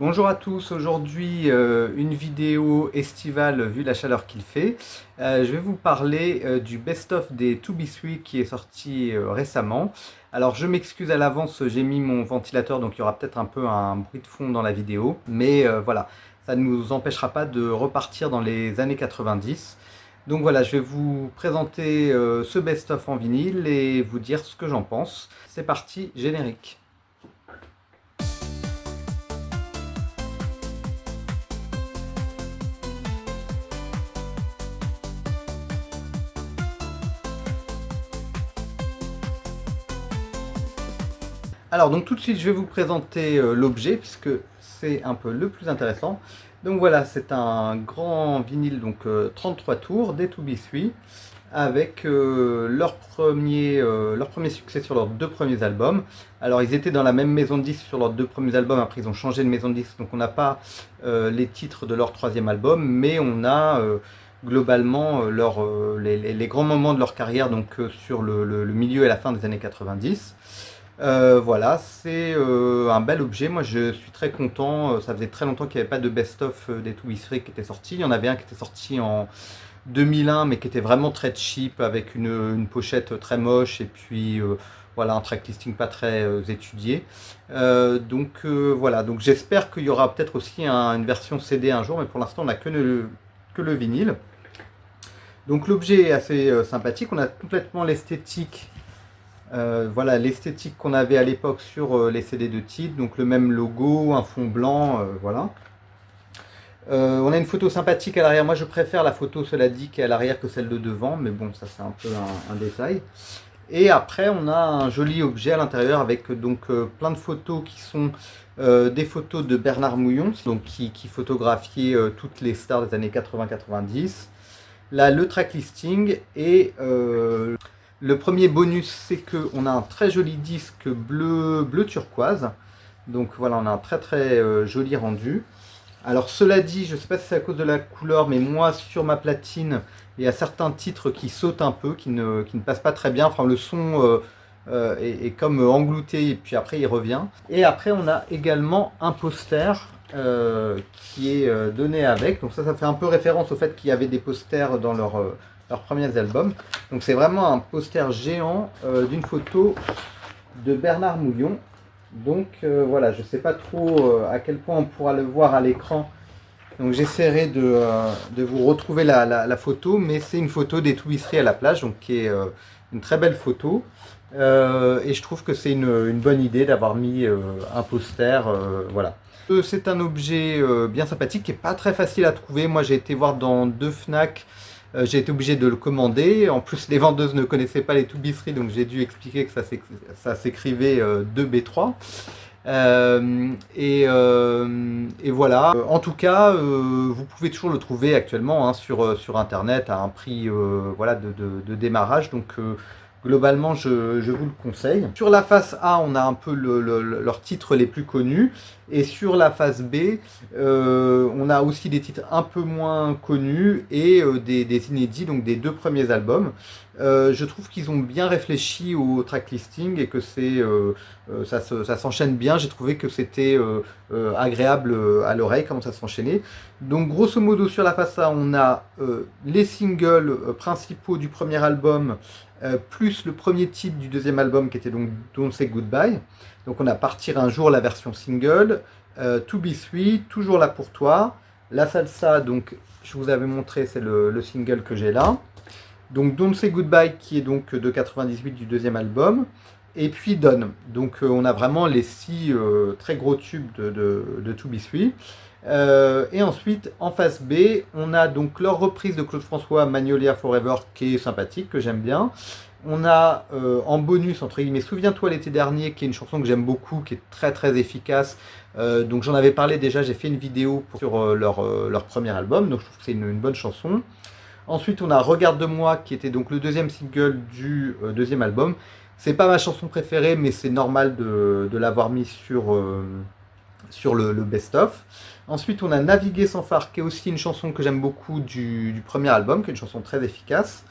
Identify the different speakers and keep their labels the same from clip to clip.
Speaker 1: Bonjour à tous, aujourd'hui une vidéo estivale vu la chaleur qu'il fait. Je vais vous parler du best-of des 2B3 qui est sorti récemment. Alors je m'excuse à l'avance, j'ai mis mon ventilateur donc il y aura peut-être un peu un bruit de fond dans la vidéo. Mais voilà, ça ne nous empêchera pas de repartir dans les années 90. Donc voilà, je vais vous présenter ce best-of en vinyle et vous dire ce que j'en pense. C'est parti, générique. Alors donc tout de suite je vais vous présenter l'objet puisque c'est un peu le plus intéressant. Donc voilà, c'est un grand vinyle, donc 33 tours des 2B3 avec leur premier succès sur leurs deux premiers albums. Alors ils étaient dans la même maison de disques sur leurs deux premiers albums, après ils ont changé de maison de disques, donc on n'a pas les titres de leur troisième album, mais on a globalement les grands moments de leur carrière, donc sur le milieu et la fin des années 90. Voilà, c'est un bel objet. Moi, je suis très content. Ça faisait très longtemps qu'il n'y avait pas de best-of des 2B3 qui était sorti. Il y en avait un qui était sorti en 2001, mais qui était vraiment très cheap, avec une pochette très moche, et puis voilà, un tracklisting pas très étudié. Voilà, donc j'espère qu'il y aura peut-être aussi une version CD un jour, mais pour l'instant, on n'a que le vinyle. Donc l'objet est assez sympathique. On a complètement l'esthétique. Voilà l'esthétique qu'on avait à l'époque sur les CD de titre, donc le même logo, un fond blanc, voilà. On a une photo sympathique à l'arrière. Moi je préfère la photo, cela dit, qui est à l'arrière que celle de devant, mais bon, ça c'est un peu un détail. Et après on a un joli objet à l'intérieur avec donc plein de photos qui sont des photos de Bernard Mouillon, donc qui photographiait toutes les stars des années 80-90. Là, le track listing et le premier bonus, c'est qu'on a un très joli disque bleu turquoise. Donc voilà, on a un très joli rendu. Alors cela dit, je ne sais pas si c'est à cause de la couleur, mais moi sur ma platine, il y a certains titres qui sautent un peu, qui ne passent pas très bien. Enfin, le son est comme englouté et puis après il revient. Et après, on a également un poster qui est donné avec. Donc ça fait un peu référence au fait qu'il y avait des posters dans leurs premiers albums. Donc c'est vraiment un poster géant d'une photo de Bernard Mouillon. Donc voilà, je ne sais pas trop à quel point on pourra le voir à l'écran. Donc j'essaierai de vous retrouver la photo, mais c'est une photo des 2B3 à la plage, donc qui est une très belle photo. Et je trouve que c'est une bonne idée d'avoir mis un poster, voilà. C'est un objet bien sympathique qui n'est pas très facile à trouver. Moi j'ai été voir dans deux Fnac, j'ai été obligé de le commander. En plus les vendeuses ne connaissaient pas les 2B3, donc j'ai dû expliquer que ça s'écrivait 2B3. Et voilà. En tout cas, vous pouvez toujours le trouver actuellement hein, sur Internet à un prix voilà, de démarrage. Donc globalement, je vous le conseille. Sur la face A, on a un peu leurs titres les plus connus. Et sur la face B, on a aussi des titres un peu moins connus et des inédits, donc des deux premiers albums. Je trouve qu'ils ont bien réfléchi au track listing et que ça s'enchaîne bien. J'ai trouvé que c'était agréable à l'oreille, comment ça s'enchaînait. Donc grosso modo sur la face A, on a les singles principaux du premier album, plus le premier titre du deuxième album qui était donc Don't Say Goodbye. Donc on a Partir un jour, la version single, 2B3, Toujours là pour toi, La Salsa, donc je vous avais montré, c'est le single que j'ai là. Donc Don't Say Goodbye qui est donc de 98 du deuxième album. Et puis Done. Donc on a vraiment les 6 très gros tubes de 2B3. Et ensuite, en face B, on a donc leur reprise de Claude François, Magnolia Forever, qui est sympathique, que j'aime bien. On a en bonus, entre guillemets, Souviens-toi l'été dernier, qui est une chanson que j'aime beaucoup, qui est très efficace. Donc j'en avais parlé déjà, j'ai fait une vidéo sur leur premier album, donc je trouve que c'est une bonne chanson. Ensuite, on a Regarde-moi, qui était donc le deuxième single du deuxième album. C'est pas ma chanson préférée, mais c'est normal de l'avoir mis sur le best-of. Ensuite, on a Naviguer sans phare, qui est aussi une chanson que j'aime beaucoup du premier album, qui est une chanson très efficace.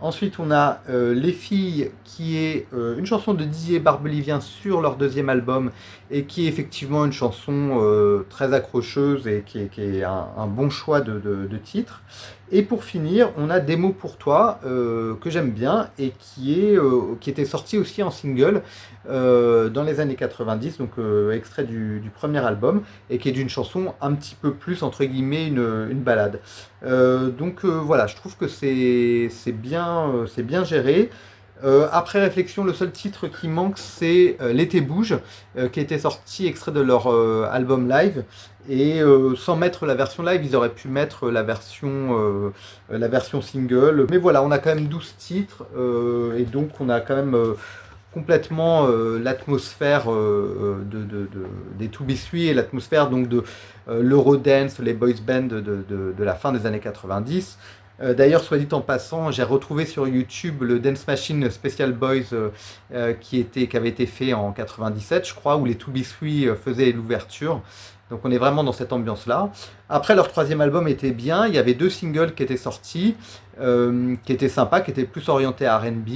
Speaker 1: Ensuite, on a Les Filles, qui est une chanson de Didier Barbelivien sur leur deuxième album, et qui est effectivement une chanson très accrocheuse et qui est un bon choix de titre. Et pour finir, on a Des mots pour toi, que j'aime bien, et qui était sorti aussi en single dans les années 90, donc extrait du premier album, et qui est d'une chanson un petit peu plus, entre guillemets, une balade. Voilà, je trouve que c'est bien géré. Après réflexion, le seul titre qui manque, c'est L'été bouge, qui était sorti extrait de leur album live. Et sans mettre la version live, ils auraient pu mettre la version single. Mais voilà, on a quand même 12 titres, et donc on a quand même complètement l'atmosphère des To Be Three et l'atmosphère donc de l'Eurodance, les boys bands de la fin des années 90. D'ailleurs, soit dit en passant, j'ai retrouvé sur YouTube le Dance Machine Special Boys qui avait été fait en 97, je crois, où les To Be Three faisaient l'ouverture. Donc on est vraiment dans cette ambiance-là. Après, leur troisième album était bien. Il y avait 2 singles qui étaient sortis, qui étaient sympas, qui étaient plus orientés à R&B.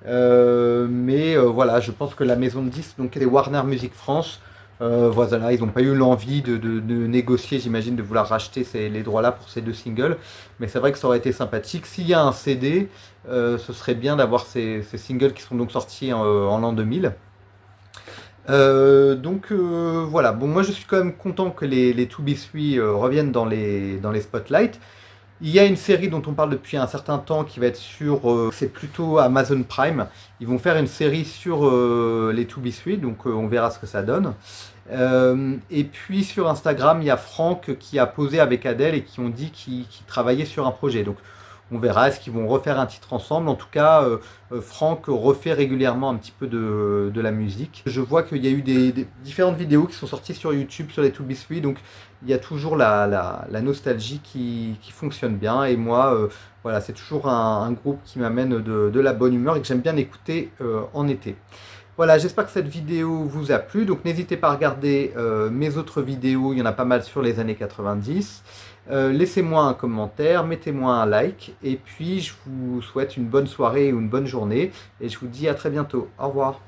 Speaker 1: Voilà, je pense que la maison de disques, donc était Warner Music France, voilà, ils n'ont pas eu l'envie de négocier, j'imagine, de vouloir racheter les droits-là pour ces 2 singles. Mais c'est vrai que ça aurait été sympathique. S'il y a un CD, ce serait bien d'avoir ces singles qui sont donc sortis en l'an 2000. Voilà, bon, moi je suis quand même content que les 2B3 reviennent dans les spotlights. Il y a une série dont on parle depuis un certain temps qui va être c'est plutôt Amazon Prime. Ils vont faire une série sur les 2B3, donc on verra ce que ça donne. Et puis sur Instagram, il y a Franck qui a posé avec Adèle et qui ont dit qu'ils travaillaient sur un projet. Donc on verra, est-ce qu'ils vont refaire un titre ensemble. En tout cas, Franck refait régulièrement un petit peu de la musique. Je vois qu'il y a eu des différentes vidéos qui sont sorties sur YouTube sur les 2B3, donc il y a toujours la nostalgie qui fonctionne bien. Et moi, voilà, c'est toujours un groupe qui m'amène de la bonne humeur et que j'aime bien écouter en été. Voilà, j'espère que cette vidéo vous a plu. Donc n'hésitez pas à regarder mes autres vidéos, il y en a pas mal sur les années 90. Laissez-moi un commentaire, mettez-moi un like, et puis je vous souhaite une bonne soirée ou une bonne journée, et je vous dis à très bientôt. Au revoir.